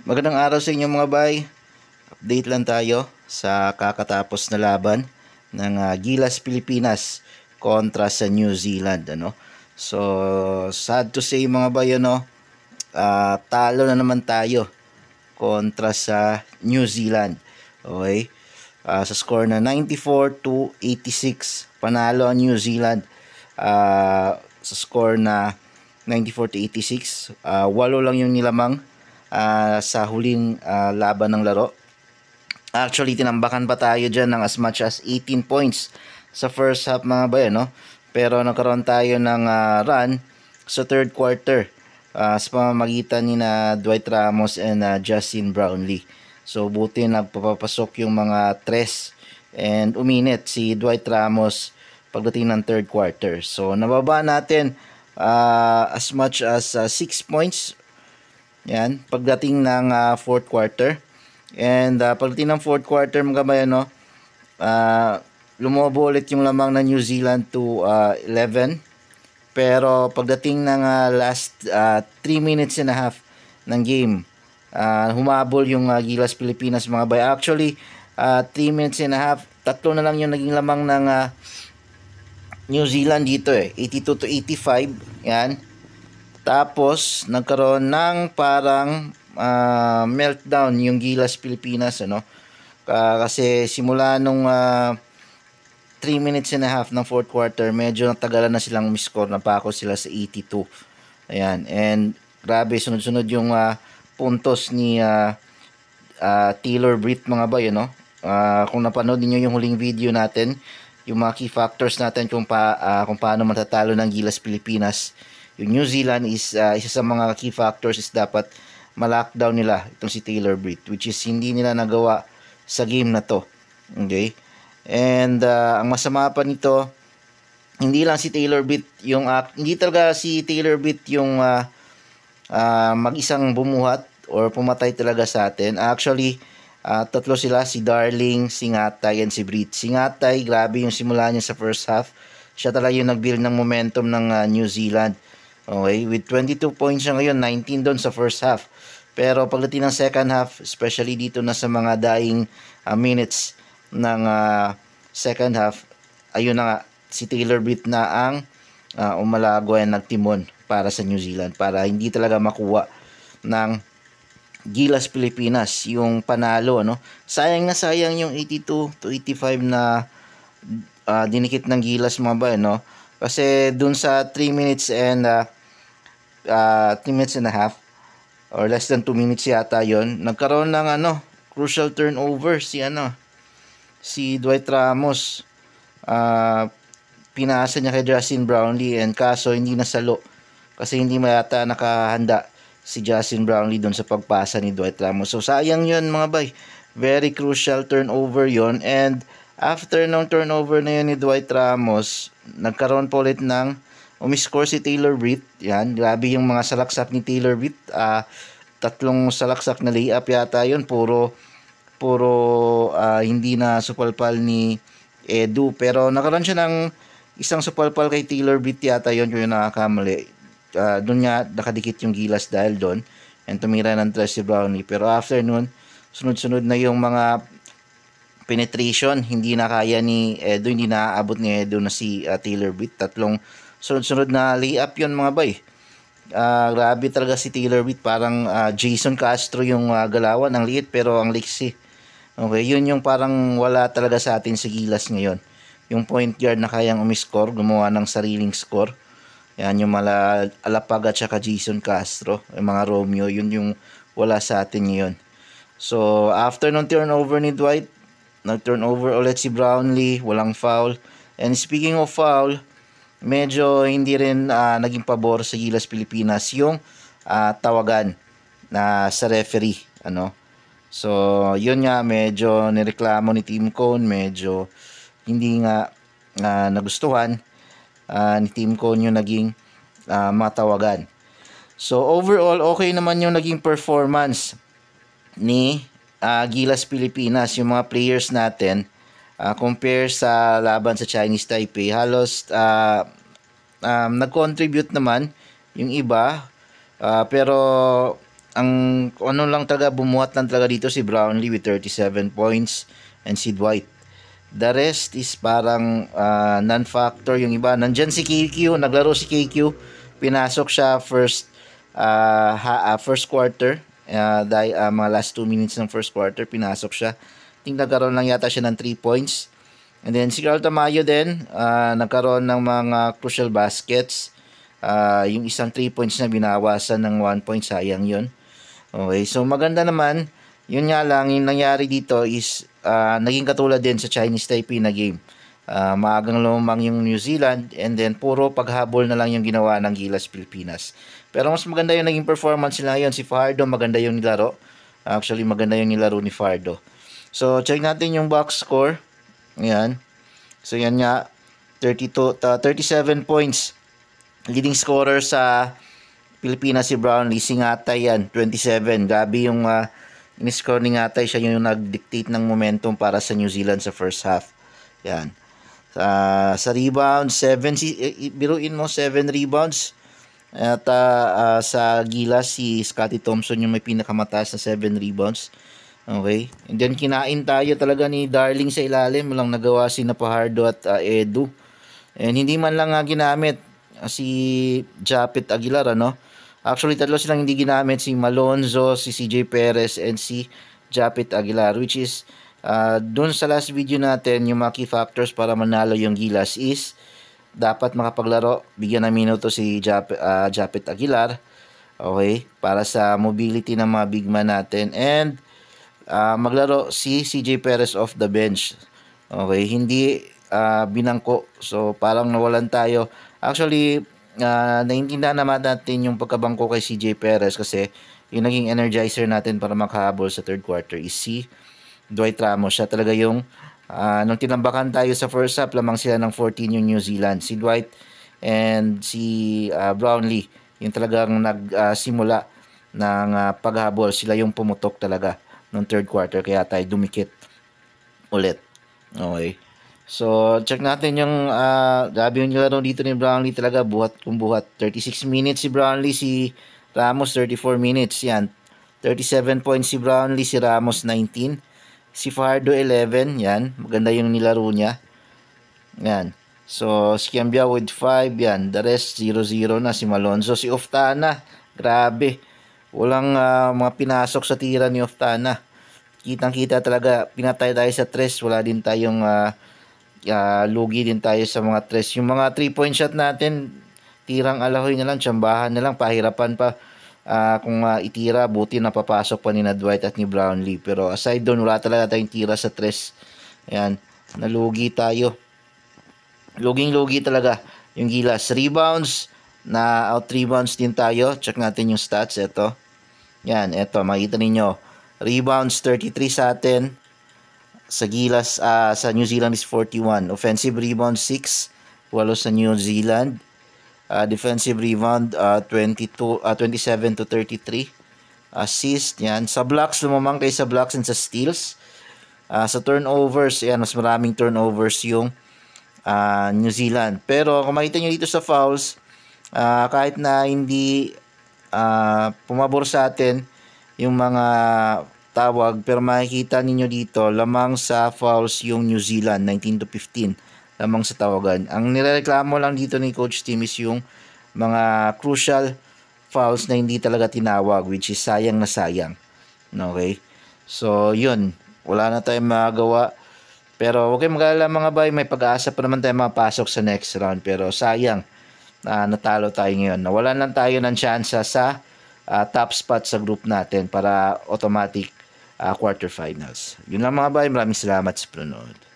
Magandang araw sa inyo mga bay. Update lang tayo sa kakatapos na laban ng Gilas Pilipinas kontra sa New Zealand. So, sad to say mga bay, talo na naman tayo kontra sa New Zealand. Okay? Sa score na 94-86, panalo ang New Zealand sa score na 94-86. Walo lang yung nilamang sa huling laban ng laro. Actually, tinambakan pa tayo dyan ng as much as 18 points sa first half mga bayan, no? Pero nagkaroon tayo ng run sa third quarter sa pamamagitan ni na Dwight Ramos and Justin Brownlee. So, buti nagpapasok yung mga tres and uminit si Dwight Ramos pagdating ng third quarter. So, nababa natin as much as 6 points yan, pagdating ng fourth quarter. And pagdating ng fourth quarter mga bayan, lumobo ulit yung lamang ng New Zealand to 11. Pero pagdating ng last 3 minutes and a half ng game, humabol yung Gilas Pilipinas mga bayan. Actually, 3 minutes and a half, tatlo na lang yung naging lamang ng New Zealand dito 82-85. Yan. Tapos, nagkaroon ng parang meltdown yung Gilas Pilipinas, kasi simula nung 3 minutes and a half ng fourth quarter, medyo natagalan na silang umiscore, napako sila sa 82. Ayan, and grabe, sunod-sunod yung puntos ni Taylor Britt mga bay, kung napanood niyo yung huling video natin, yung mga key factors natin kung paano matatalo ng Gilas Pilipinas. Yung New Zealand is isa sa mga key factors is dapat ma-lockdown nila itong si Taylor Britt, which is hindi nila nagawa sa game na to. Okay? And ang masama pa nito, hindi lang si Taylor Britt yung hindi talaga si Taylor Britt yung mag-isang bumuhat or pumatay talaga sa atin. Actually, tatlo sila, si Darling, si Ngatay, and si Britt. Si Ngatay, grabe yung simula niya sa first half. Siya talaga yung nag-build ng momentum ng New Zealand. Okay, with 22 points siya ngayon, 19 doon sa first half. Pero pagdating ng second half, especially dito na sa mga dying minutes ng second half, ayun na nga, si Taylor Britt na ang umalago at nagtimon para sa New Zealand para hindi talaga makuha ng Gilas Pilipinas yung panalo, Sayang na sayang yung 82-85 na dinikit ng Gilas mga ba, Kasi dun sa 3 minutes and 3 minutes and a half or less than 2 minutes yata yon, nagkaroon ng crucial turnover si Dwight Ramos. Pinasa niya kay Justin Brownlee and kaso hindi nasalo kasi hindi mayata nakahanda si Justin Brownlee doon sa pagpasa ni Dwight Ramos. So sayang yun mga bay, very crucial turnover yon. And after ng turnover na yun ni Dwight Ramos, nagkaroon po ulit ng umiscore si Taylor Britt. Yan, grabe yung mga salaksak ni Taylor Britt. Tatlong salaksak na layup yata yun. Puro hindi na supalpal ni Edu. Pero nakaroon siya ng isang supalpal kay Taylor Britt yata yun kung yung nakakamali. Doon nga nakadikit yung Gilas dahil doon. And tumira ng Tracy Brownlee. Pero after nun, sunod-sunod na yung mga penetration, hindi na kaya ni Edo, hindi na aabot ni Edo na si Taylor Britt. Tatlong sunod-sunod na layup yun mga bay. Grabe talaga si Taylor Britt, parang Jason Castro yung galawan, ang liit pero ang liksi. Okay, yun yung parang wala talaga sa atin sa Gilas ngayon. Yung point guard na kayang umiscore, gumawa ng sariling score. Yan yung mala Alapag at saka Jason Castro, yung mga Romeo, yun yung wala sa atin ngayon. So after nung turnover ni Dwight, nag-turnover ulit si Brownlee, walang foul. And speaking of foul, medyo hindi rin naging pabor sa Gilas Pilipinas yung tawagan na sa referee, So, yun nga, medyo nireklamo ni Team Cone, medyo hindi nga nagustuhan ni Team Cone yung naging matawagan. So, overall, okay naman yung naging performance ni Gilas Pilipinas, yung mga players natin compare sa laban sa Chinese Taipei. Halos nag-contribute naman yung iba, pero ano lang talaga, bumuhat lang talaga dito si Brownlee with 37 points and si Dwight. The rest is parang non-factor. Yung iba, nandyan si KQ, naglaro si KQ, pinasok siya first quarter, dahil mga last 2 minutes ng first quarter, pinasok siya. Nagkaroon lang yata siya ng 3 points. And then si Carl Tamayo din, nagkaroon ng mga crucial baskets. Yung isang 3 points na binawasan ng 1 point, sayang yun. Okay, so maganda naman. Yun nga lang, yung nangyari dito is naging katulad din sa Chinese Taipei na game. Maagang lumang yung New Zealand and then puro paghabol na lang yung ginawa ng Gilas Pilipinas. Pero mas maganda yung naging performance nila ngayon. Si Fardo, maganda yung nilaro. Actually, maganda yung nilaro ni Fardo. So, check natin yung box score. Ayan. So, yan nga. 37 points. Leading scorer sa Pilipinas si Brownlee. Si Ngatay yan, 27. Grabe yung in-score ni Ngatay. Siya yung nag-dictate ng momentum para sa New Zealand sa first half. Yan. Sa rebounds, 7. Biruin mo, 7 rebounds. At sa Gilas, si Scotty Thompson yung may pinakamataas na 7 rebounds. Okay. And then kinain tayo talaga ni Darling sa ilalim. Walang nagawa si Napahardo at Edu. And hindi man lang ginamit si Japet Aguilar, ano? Actually, tatlo silang hindi ginamit. Si Malonzo, si CJ Perez, and si Japet Aguilar. Which is, dun sa last video natin, yung mga key factors para manalo yung Gilas is dapat makapaglaro, bigyan ng minuto si Japet Aguilar. Okay? Para sa mobility ng mga big man natin. And maglaro si CJ Perez off the bench. Okay? Hindi binangko. So, parang nawalan tayo. Actually, naiintindihan naman natin yung pagkabangko kay CJ Perez kasi yung naging energizer natin para makahabol sa third quarter is si Dwight Ramos. Siya talaga yung nung tinambakan tayo sa first half, lamang sila ng 14 yung New Zealand. Si Dwight and si Brownlee yung talagang nagsimula ng paghabol. Sila yung pumutok talaga nung third quarter kaya tayo dumikit ulit. Okay. So, check natin yung grabe yung laro dito ni Brownlee talaga, buhat kung buhat. 36 minutes si Brownlee, si Ramos 34 minutes. Yan. 37 points si Brownlee, si Ramos 19. Si Fardo 11, yan. Maganda yung nilaro niya. Yan. So, si Kiambia with 5, yan. The rest 0-0 na. Si Malonzo, si Oftana. Grabe. Walang mga pinasok sa tira ni Oftana. Kitang-kita talaga. Pinatay tayo sa tres. Wala din tayong lugi din tayo sa mga tres. Yung mga 3-point shot natin, tirang alahoy na lang, tsambahan na lang, pahirapan pa. Kung itira, buti na papasok pa ni na Dwight at ni Brownlee. Pero aside doon, wala talaga tayong tira sa tres. Ayan, nalugi tayo. Luging-lugi talaga yung Gilas. Rebounds, na out rebounds din tayo. Check natin yung stats. Ito. Yan, ito, makita ninyo. Rebounds, 33 sa atin. Sa Gilas, sa New Zealand is 41. Offensive rebound, 6. Walo sa New Zealand. Defensive rebound 27 to 33. Assist, yan. Sa blocks, lumamang kayo sa blocks and sa steals. Sa turnovers, yan, mas maraming turnovers yung New Zealand. Pero kung makita nyo dito sa fouls, kahit na hindi pumabor sa atin yung mga tawag, pero makikita ninyo dito, lamang sa fouls yung New Zealand, 19 to 15. Lamang sa tawagan. Ang nireklamo lang dito ni Coach Tim is yung mga crucial fouls na hindi talaga tinawag, which is sayang na sayang. Okay? So, yun. Wala na tayong magagawa. Pero huwag kayong mag-alala mga bay, may pag-aasa pa naman tayo mapasok sa next round. Pero sayang, natalo tayo ngayon. Nawalan lang tayo ng chance sa top spot sa group natin para automatic quarterfinals. Yun lang mga bay, maraming salamat sa panonood.